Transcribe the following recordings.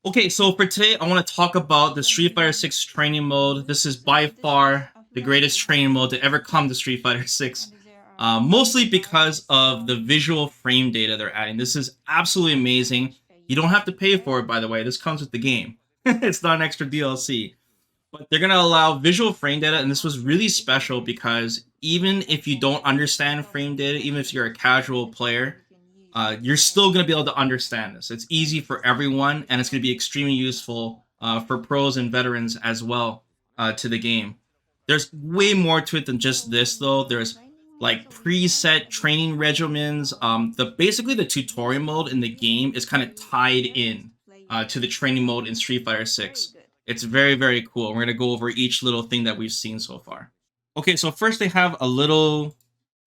Okay, so for today, I want to talk about the Street Fighter 6 training mode. This is by far the greatest training mode to ever come to Street Fighter 6. Mostly because of the visual frame data they're adding. This is absolutely amazing. You don't have to pay for it, by the way. This comes with the game. It's not an extra DLC. But they're going to allow visual frame data, and this was really special because even if you don't understand frame data, even if you're a casual player, you're still going to be able to understand this. It's easy for everyone, and it's going to be extremely useful for pros and veterans as well to the game. There's way more to it than just this, though. There's like preset training regimens. The basically the tutorial mode in the game is kind of tied in to the training mode in Street Fighter 6. It's very cool. We're gonna go over each little thing that we've seen so far. Okay, so first they have a little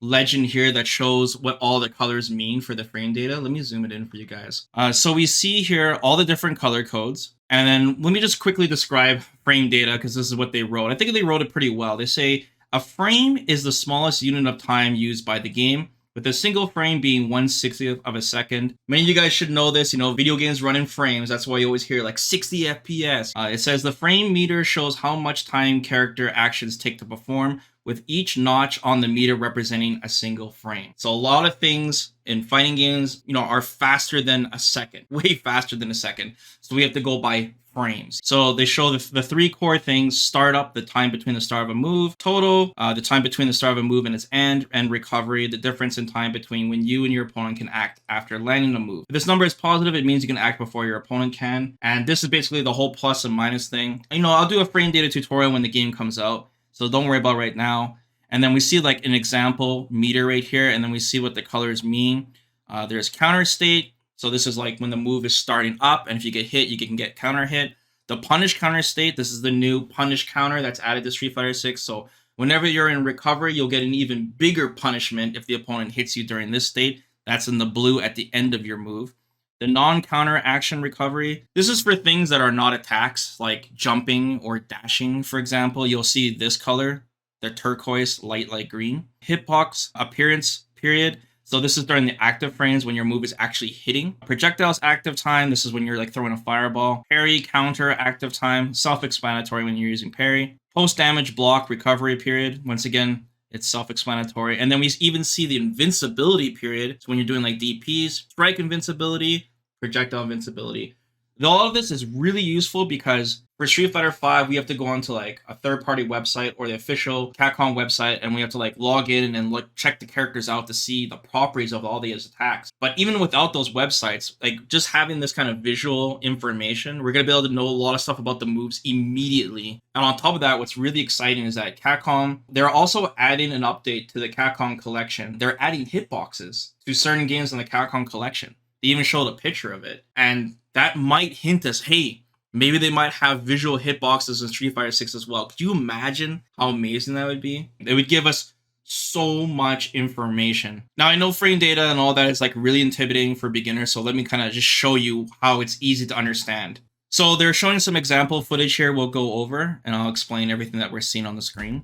legend here that shows what all the colors mean for the frame data. Let me zoom it in for you guys. So we see here all the different color codes. And then let me just quickly describe frame data because this is what they wrote. I think they wrote it pretty well. They say a frame is the smallest unit of time used by the game, with a single frame being 1/60th of a second. Many of you guys should know this. Video games run in frames. That's why you always hear like 60 FPS. It says the frame meter shows how much time character actions take to perform, with each notch on the meter representing a single frame. So a lot of things in fighting games, are faster than a second, way faster than a second. So we have to go by frames. So they show the three core things: startup, the time between the start of a move; total, the time between the start of a move and its end; and recovery, the difference in time between when you and your opponent can act after landing a move. If this number is positive, it means you can act before your opponent can. And this is basically the whole plus and minus thing. I'll do a frame data tutorial when the game comes out, so don't worry about right now. And then we see like an example meter right here, and then we see what the colors mean. There's counter state. So this is like when the move is starting up, and if you get hit, you can get counter hit. The punish counter state, this is the new punish counter that's added to Street Fighter 6. So whenever you're in recovery, you'll get an even bigger punishment if the opponent hits you during this state. That's in the blue at the end of your move. The non-counter action recovery, this is for things that are not attacks, like jumping or dashing, for example. You'll see this color, the turquoise, light green. Hitbox appearance period. So this is during the active frames when your move is actually hitting. Projectiles active time, this is when you're like throwing a fireball. Parry counter active time, self-explanatory when you're using parry. Post damage block recovery period, once again, it's self-explanatory. And then we even see the invincibility period. So when you're doing like DPs, strike invincibility, projectile invincibility. All of this is really useful because for Street Fighter 5, we have to go onto like a third-party website or the official Capcom website, and we have to like log in and check the characters out to see the properties of all these attacks. But even without those websites, like just having this kind of visual information, we're gonna be able to know a lot of stuff about the moves immediately. And on top of that, what's really exciting is that Capcom, they're also adding an update to the Capcom collection. They're adding hitboxes to certain games in the Capcom collection. They even showed a picture of it, and that might hint us, hey, maybe they might have visual hitboxes in Street Fighter 6 as well. Could you imagine how amazing that would be? It would give us so much information. Now, I know frame data and all that is like really intimidating for beginners, so let me kind of just show you how it's easy to understand. So they're showing some example footage here we'll go over, and I'll explain everything that we're seeing on the screen.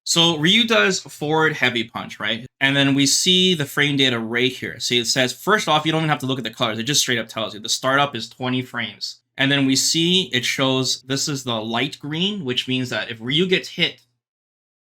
So Ryu does forward heavy punch, right? And then we see the frame data right here. See, it says, first off, you don't even have to look at the colors. It just straight up tells you. The startup is 20 frames. And then we see it shows this is the light green, which means that if Ryu gets hit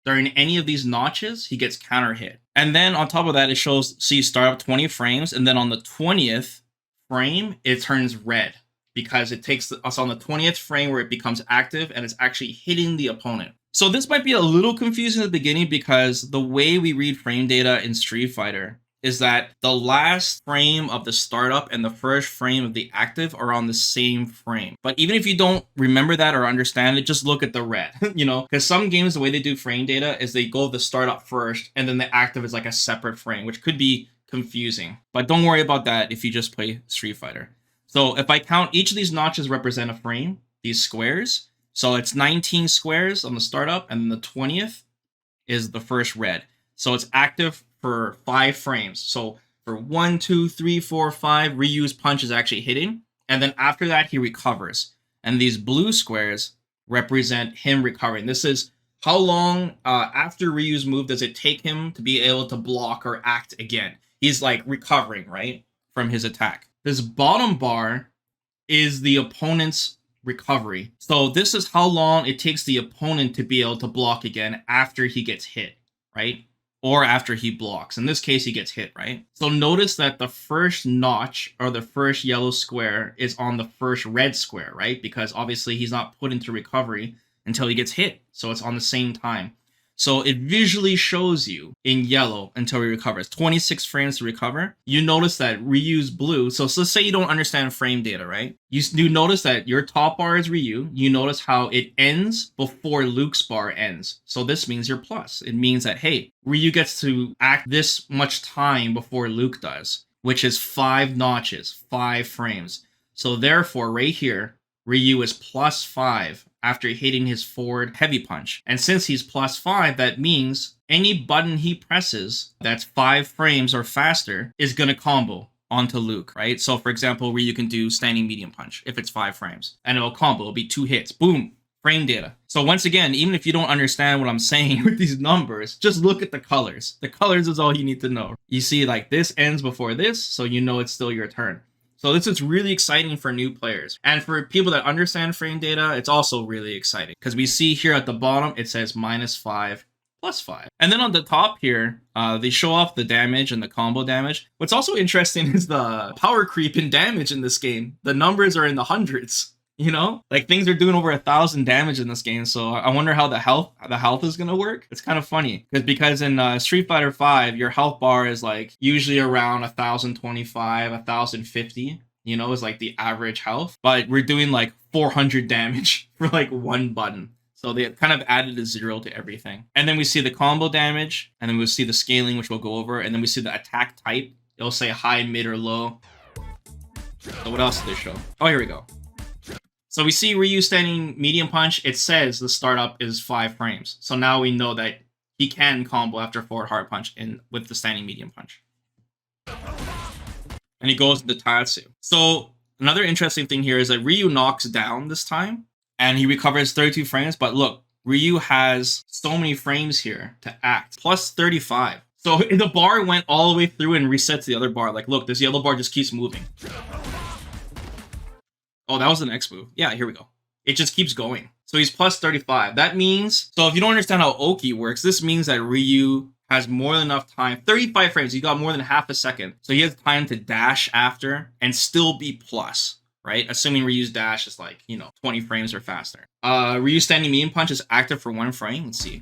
during any of these notches, he gets counter hit. And then on top of that, it shows, see, startup 20 frames. And then on the 20th frame, it turns red because it takes us on the 20th frame where it becomes active and it's actually hitting the opponent. So this might be a little confusing at the beginning because the way we read frame data in Street Fighter is that the last frame of the startup and the first frame of the active are on the same frame. But even if you don't remember that or understand it, just look at the red, because some games, the way they do frame data is they go the startup first and then the active is like a separate frame, which could be confusing. But don't worry about that if you just play Street Fighter. So if I count, each of these notches represent a frame, these squares. So it's 19 squares on the startup, and then the 20th is the first red. So it's active for 5 frames. So for 1, 2, 3, 4, 5, Ryu's punch is actually hitting. And then after that, he recovers. And these blue squares represent him recovering. This is how long after Ryu's move does it take him to be able to block or act again. He's like recovering, right? from his attack. This bottom bar is the opponent's recovery. So this is how long it takes the opponent to be able to block again after he gets hit, right? Or after he blocks. In this case, he gets hit, right? So notice that the first notch or the first yellow square is on the first red square, right? Because obviously he's not put into recovery until he gets hit. So it's on the same time. So it visually shows you in yellow until he recovers. 26 frames to recover. You notice that Ryu's blue. So let's say you don't understand frame data, right? You notice that your top bar is Ryu. You notice how it ends before Luke's bar ends. So this means you're plus. It means that, hey, Ryu gets to act this much time before Luke does, which is 5 notches, 5 frames. So therefore, right here, Ryu is plus 5 after hitting his forward heavy punch. And since he's plus 5, that means any button he presses that's 5 frames or faster is going to combo onto Luke, right? So for example, Ryu can do standing medium punch if it's 5 frames. And it'll combo, it'll be 2 hits. Boom! Frame data. So once again, even if you don't understand what I'm saying with these numbers, just look at the colors. The colors is all you need to know. You see, like, this ends before this, so you know it's still your turn. So this is really exciting for new players. And for people that understand frame data, it's also really exciting. Because we see here at the bottom, it says -5, +5. And then on the top here, they show off the damage and the combo damage. What's also interesting is the power creep in damage in this game. The numbers are in the hundreds. You know, like things are doing over 1,000 damage in this game. So I wonder how the health is gonna work. It's kind of funny because in Street Fighter V, your health bar is like usually around 1,025, 1,050. You know, is like the average health. But we're doing like 400 damage for like one button. So they kind of added a 0 to everything. And then we see the combo damage, and then we'll see the scaling, which we'll go over, and then we see the attack type. It'll say high, mid, or low. So what else did they show? Oh, here we go. So we see Ryu standing medium punch. It says the startup is 5 frames. So now we know that he can combo after forward hard punch with the standing medium punch. And he goes into Tatsu. So another interesting thing here is that Ryu knocks down this time. And he recovers 32 frames. But look, Ryu has so many frames here to act. Plus 35. So the bar went all the way through and resets the other bar. Like, look, this yellow bar just keeps moving. Oh, that was the next move. Yeah, here we go. It just keeps going. So he's plus 35. That means, so if you don't understand how Oki works, this means that Ryu has more than enough time. 35 frames, he got more than half a second. So he has time to dash after and still be plus, right? Assuming Ryu's dash is like, 20 frames or faster. Ryu's standing medium punch is active for 1 frame. Let's see.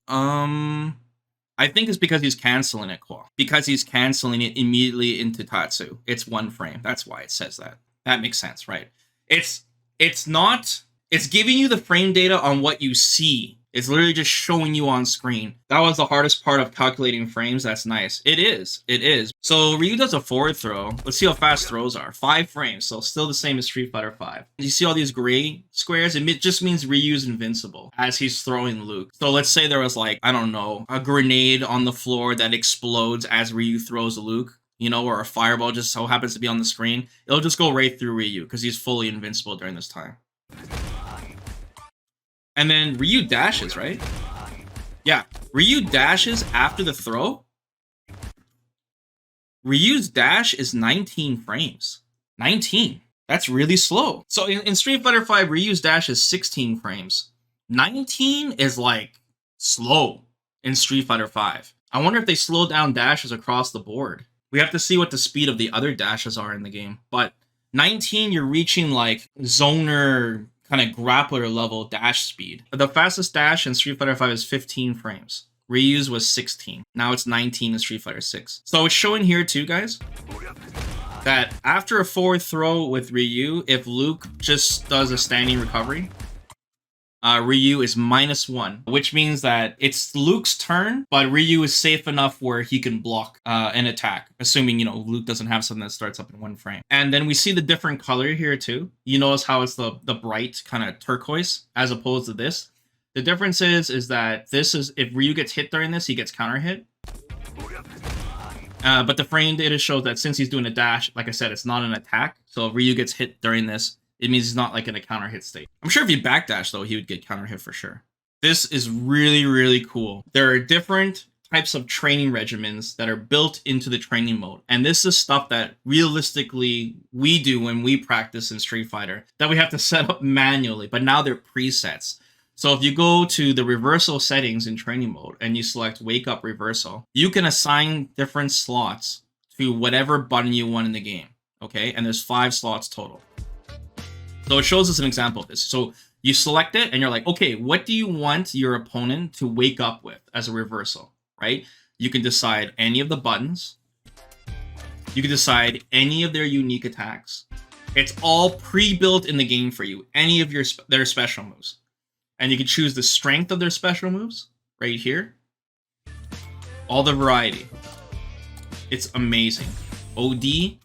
I think it's because he's canceling it, Kwa. Because he's canceling it immediately into Tatsu. It's 1 frame. That's why it says that. That makes sense, right? It's giving you the frame data on what you see. It's literally just showing you on screen. That was the hardest part of calculating frames. That's nice. It is. So Ryu does a forward throw. Let's see how fast throws are. 5 frames, so still the same as Street Fighter V. You see all these gray squares? It just means Ryu's invincible as he's throwing Luke. So let's say there was like, I don't know, a grenade on the floor that explodes as Ryu throws Luke. Or a fireball just so happens to be on the screen, it'll just go right through Ryu because he's fully invincible during this time. And then Ryu dashes, right? Yeah, Ryu dashes after the throw. Ryu's dash is 19 frames. 19. That's really slow. So in Street Fighter V, Ryu's dash is 16 frames. 19 is like slow in Street Fighter V. I wonder if they slow down dashes across the board. We have to see what the speed of the other dashes are in the game. But 19, you're reaching like zoner kind of grappler level dash speed. The fastest dash in Street Fighter V is 15 frames. Ryu's was 16. Now it's 19 in Street Fighter 6. So it's showing here too, guys, that after a forward throw with Ryu, if Luke just does a standing recovery, Ryu is -1, which means that it's Luke's turn, but Ryu is safe enough where he can block an attack, assuming, Luke doesn't have something that starts up in 1 frame. And then we see the different color here too. You notice how it's the bright kind of turquoise as opposed to this. The difference is that this is, if Ryu gets hit during this, he gets counter hit. But the frame data shows that since he's doing a dash, like I said, it's not an attack. So if Ryu gets hit during this, it means he's not like in a counter hit state. I'm sure if he backdash though, he would get counter hit for sure. This is really, really cool. There are different types of training regimens that are built into the training mode. And this is stuff that realistically we do when we practice in Street Fighter that we have to set up manually, but now they're presets. So if you go to the reversal settings in training mode and you select wake up reversal, you can assign different slots to whatever button you want in the game. Okay, and there's 5 slots total. So it shows us an example of this. So you select it and you're like, okay, what do you want your opponent to wake up with as a reversal, right? You can decide any of the buttons. You can decide any of their unique attacks. It's all pre-built in the game for you, any of their special moves. And you can choose the strength of their special moves right here. All the variety. It's amazing. OD.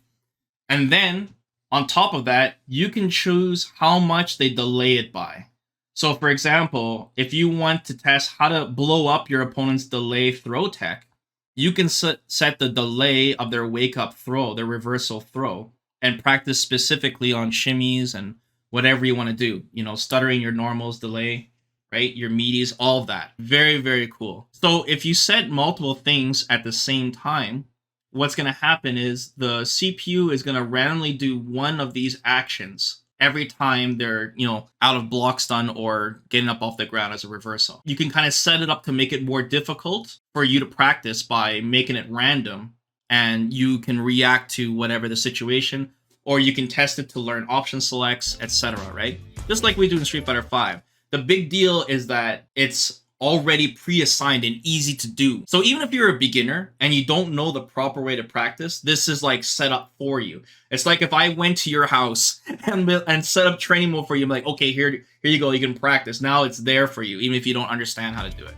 And then on top of that, you can choose how much they delay it by. So for example, if you want to test how to blow up your opponent's delay throw tech, you can set the delay of their wake up throw, their reversal throw, and practice specifically on shimmies and whatever you want to do. You know, stuttering your normals, delay, right? Your meaties, all of that. Very, very cool. So if you set multiple things at the same time, what's going to happen is the CPU is going to randomly do one of these actions every time they're, you know, out of block stun or getting up off the ground as a reversal. You can kind of set it up to make it more difficult for you to practice by making it random, and you can react to whatever the situation, or you can test it to learn option selects, etc., right? Just like we do in Street Fighter V. The big deal is that it's already pre-assigned and easy to do. So even if you're a beginner and you don't know the proper way to practice, this is like set up for you. It's like if I went to your house and set up training mode for you, I'm like, okay, here you go, you can practice. Now it's there for you, even if you don't understand how to do it.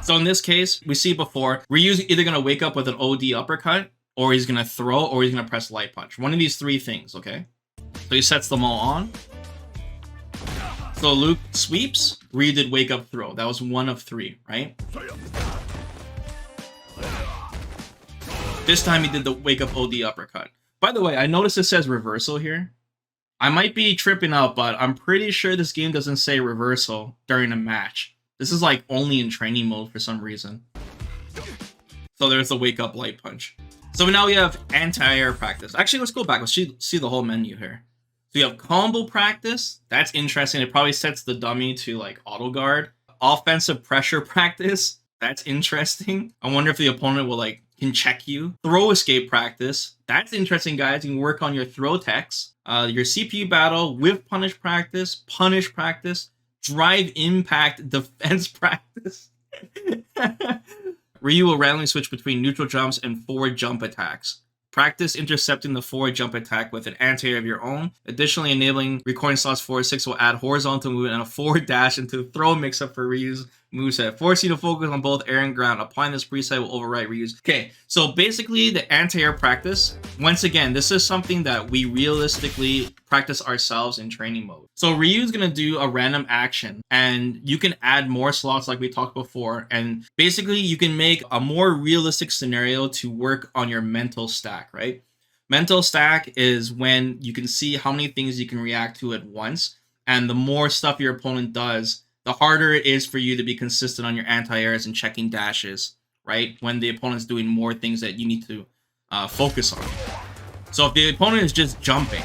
So in this case, we see before, Ryu's either gonna wake up with an OD uppercut, or he's gonna throw, or he's gonna press light punch. One of these 3 things, okay? So he sets them all on. So Luke sweeps, Ryu did wake up throw. That was 1 of 3, right? This time he did the wake up OD uppercut. By the way, I noticed it says reversal here. I might be tripping out, but I'm pretty sure this game doesn't say reversal during a match. This is like only in training mode for some reason. So there's the wake up light punch. So now we have anti-air practice. Actually, let's go back. Let's see the whole menu here. So you have combo practice. That's interesting. It probably sets the dummy to like auto guard. Offensive pressure practice. That's interesting. I wonder if the opponent will like can check you. Throw escape practice. That's interesting, guys. You can work on your throw techs. Your CPU battle, whiff punish practice, drive impact defense practice. Ryu will randomly switch between neutral jumps and forward jump attacks. Practice intercepting the forward jump attack with an anti-air of your own. Additionally, enabling recording slots 4 6 will add horizontal movement and a forward dash into the throw mix-up for Ryu's moveset. Force you to focus on both air and ground. Applying this preset will overwrite Ryu's. Okay, so basically the anti-air practice, once again, this is something that we realistically practice ourselves in training mode. So Ryu's gonna do a random action, and you can add more slots like we talked before, and basically you can make a more realistic scenario to work on your mental stack, right? Mental stack is when you can see how many things you can react to at once, and the more stuff your opponent does, the harder it is for you to be consistent on your anti-airs and checking dashes, right? When the opponent's doing more things that you need to focus on. So if the opponent is just jumping,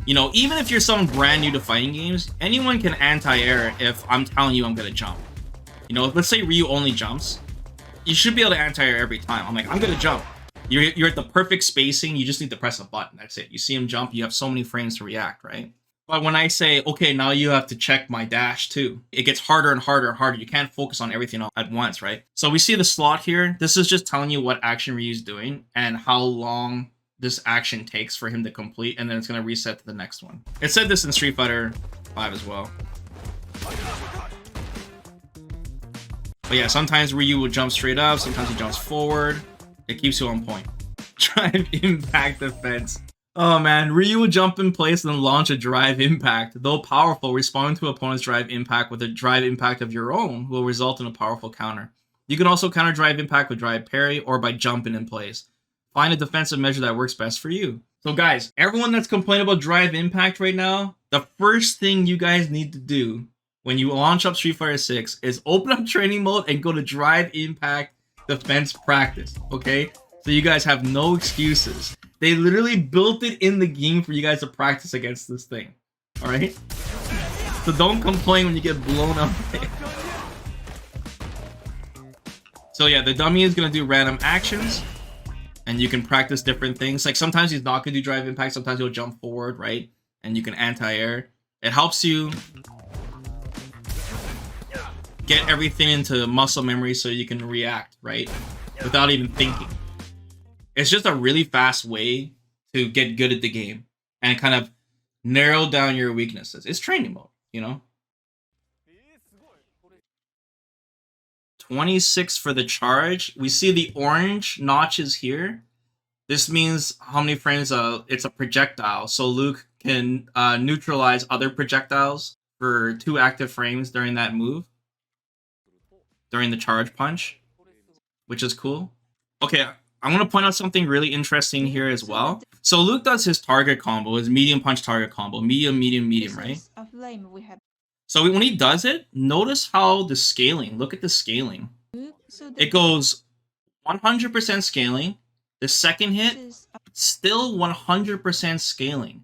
you know, even if you're someone brand new to fighting games, anyone can anti-air if I'm telling you I'm going to jump. You know, let's say Ryu only jumps. You should be able to anti-air every time. I'm like, I'm going to jump. You're at the perfect spacing. You just need to press a button. That's it. You see him jump. You have so many frames to react, right? But when I say, okay, now you have to check my dash too, it gets harder and harder and harder. You can't focus on everything all at once, right? So we see the slot here. This is just telling you what action Ryu's doing and how long this action takes for him to complete, and then it's going to reset to the next one. It said this in Street Fighter V as well. But yeah, sometimes Ryu will jump straight up, sometimes he jumps forward. It keeps you on point. Drive impact defense. Oh man, Ryu will jump in place and then launch a drive impact. Though powerful, responding to opponent's drive impact with a drive impact of your own will result in a powerful counter. You can also counter drive impact with drive parry or by jumping in place. Find a defensive measure that works best for you. So guys, everyone that's complaining about drive impact right now, the first thing you guys need to do when you launch up Street Fighter 6 is open up training mode and go to drive impact defense practice, okay? So you guys have no excuses. They literally built it in the game for you guys to practice against this thing, all right? So don't complain when you get blown up. So yeah, the dummy is gonna do random actions, and you can practice different things. Like sometimes he's not gonna do drive impact, sometimes he'll jump forward, right? And you can anti-air. It helps you get everything into muscle memory so you can react, right? Without even thinking. It's just a really fast way to get good at the game and kind of narrow down your weaknesses. It's training mode, you know? 26 for the charge. We see the orange notches here. This means how many frames it's a projectile. So Luke can neutralize other projectiles for 2 active frames during that move. During the charge punch, which is cool. Okay, I'm going to point out something really interesting here as well. So Luke does his target combo, his medium punch target combo. Medium, medium, medium, right? So when he does it, notice how the scaling, look at the scaling. It goes 100% scaling. The second hit, still 100% scaling.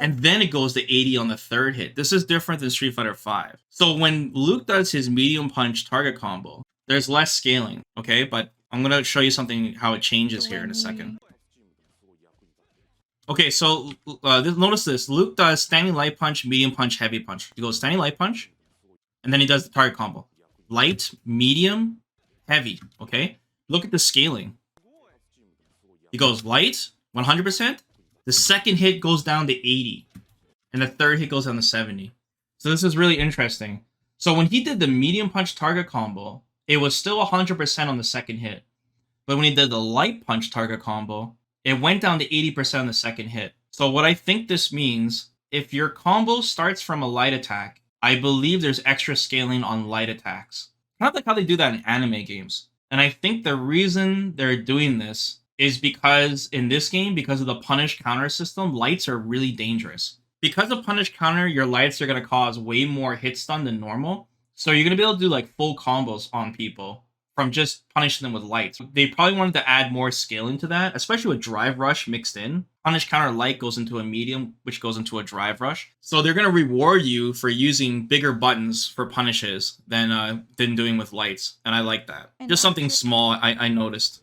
And then it goes to 80 on the third hit. This is different than Street Fighter V. So when Luke does his medium punch target combo, there's less scaling, okay? But I'm going to show you something, how it changes here in a second. Okay, so notice this. Luke does standing light punch, medium punch, heavy punch. He goes standing light punch, and then he does the target combo. Light, medium, heavy, okay? Look at the scaling. He goes light, 100%. The second hit goes down to 80. And the third hit goes down to 70. So this is really interesting. So when he did the medium punch target combo, it was still 100% on the second hit. But when he did the light punch target combo, it went down to 80% on the second hit. So what I think this means, if your combo starts from a light attack, I believe there's extra scaling on light attacks. Kind of like how they do that in anime games. And I think the reason they're doing this is because in this game, because of the punish counter system, lights are really dangerous. Because of punish counter, your lights are going to cause way more hit stun than normal. So you're going to be able to do like full combos on people from just punishing them with lights. They probably wanted to add more scaling to that, especially with drive rush mixed in. Punish counter light goes into a medium, which goes into a drive rush. So they're going to reward you for using bigger buttons for punishes than doing with lights. And I like that. Just something small I noticed.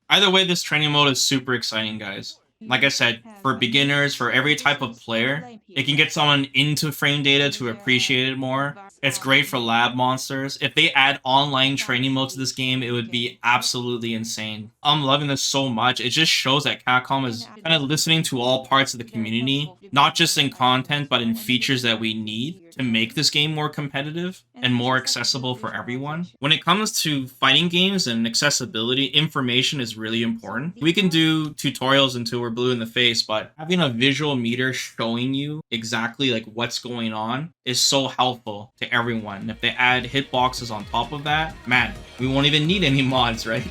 Either way, this training mode is super exciting, guys. Like I said, for beginners, for every type of player, it can get someone into frame data to appreciate it more. It's great for lab monsters. If they add online training mode to this game, it would be absolutely insane. I'm loving this so much. It just shows that Capcom is kind of listening to all parts of the community, not just in content, but in features that we need to make this game more competitive and more accessible for everyone. When it comes to fighting games and accessibility, information is really important. We can do tutorials until we're blue in the face, but having a visual meter showing you exactly like what's going on is so helpful to everyone. If they add hitboxes on top of that, man, we won't even need any mods, right?